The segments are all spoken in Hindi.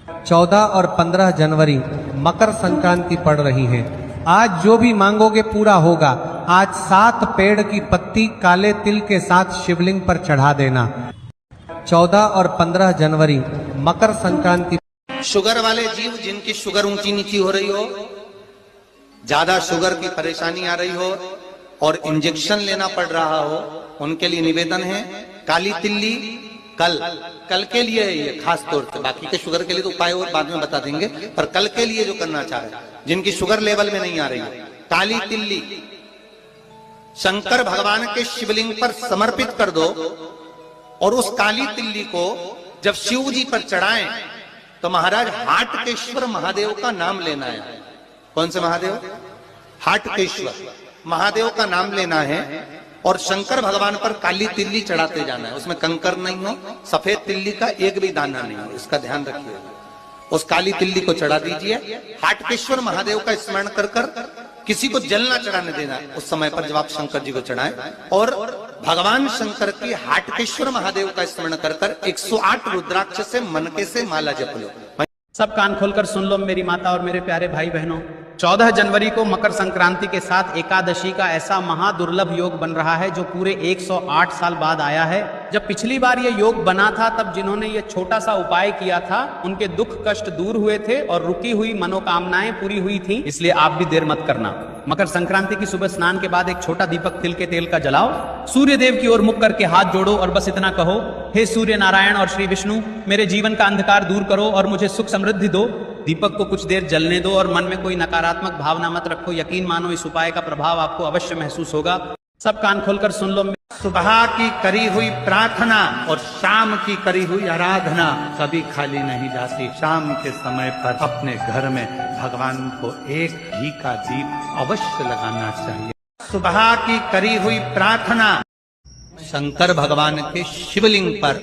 14 और 15 जनवरी मकर संक्रांति पड़ रही है। आज जो भी मांगोगे पूरा होगा। आज 7 पेड़ की पत्ती काले तिल के साथ शिवलिंग पर चढ़ा देना। 14 और 15 जनवरी मकर संक्रांति। शुगर वाले जीव जिनकी शुगर ऊंची नीची हो रही हो, ज्यादा शुगर की परेशानी आ रही हो और इंजेक्शन लेना पड़ रहा हो, उनके लिए निवेदन है काली तिल्ली कल के लिए है ये खास तौर से। बाकी के शुगर के लिए तो उपाय और बाद में बता देंगे, पर कल के लिए जो करना चाह रहे हैं, जिनकी शुगर लेवल में नहीं आ रही है, काली तिल्ली शंकर भगवान के शिवलिंग पर समर्पित कर दो और उस काली तिल्ली को जब शिव जी पर चढ़ाएं तो महाराज हाटकेश्वर महादेव का नाम लेना है। कौन से महादेव? हाटकेश्वर महादेव का नाम लेना है और शंकर भगवान पर काली तिल्ली चढ़ाते जाना है। उसमें कंकर नहीं हो, सफेद तिल्ली का एक भी दाना नहीं हो, इसका ध्यान रखिए। उस काली तिल्ली को चढ़ा दीजिए। हाटकेश्वर महादेव का स्मरण कर कर किसी को जल ना चढ़ाने देना उस समय पर जब आप शंकर जी को चढ़ाएं, और भगवान शंकर की हाटकेश्वर महादेव का स्मरण कर कर 108 रुद्राक्ष से मनके से माला जप लो। सब कान खोलकर सुन लो मेरी माता और मेरे प्यारे भाई बहनों। 14 जनवरी को मकर संक्रांति के साथ एकादशी का ऐसा महादुर्लभ योग बन रहा है जो पूरे 108 साल बाद आया है। जब पिछली बार ये योग बना था तब जिन्होंने ये छोटा सा उपाय किया था उनके दुख कष्ट दूर हुए थे और रुकी हुई मनोकामनाएं पूरी हुई थी। इसलिए आप भी देर मत करना। मकर संक्रांति की सुबह स्नान के बाद एक छोटा दीपक तिल के तेल का जलाओ, सूर्य देव की ओर मुख करके हाथ जोड़ो और बस इतना कहो, हे सूर्य नारायण और श्री विष्णु, मेरे जीवन का अंधकार दूर करो और मुझे सुख समृद्धि दो। दीपक को कुछ देर जलने दो और मन में कोई नकारात्मक भावना मत रखो। यकीन मानो इस उपाय का प्रभाव आपको अवश्य महसूस होगा। सब कान खोलकर सुन लो। सुबह की करी हुई प्रार्थना और शाम की करी हुई आराधना कभी खाली नहीं जाती। शाम के समय पर अपने घर में भगवान को एक घी का दीप अवश्य लगाना चाहिए। सुबह की करी हुई प्रार्थना शंकर भगवान के शिवलिंग पर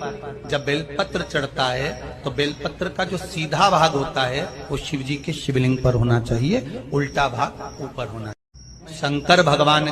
जब बेलपत्र चढ़ता है तो बेलपत्र का जो सीधा भाग होता है वो शिव जी के शिवलिंग पर होना चाहिए, उल्टा भाग ऊपर होना चाहिए। शंकर भगवान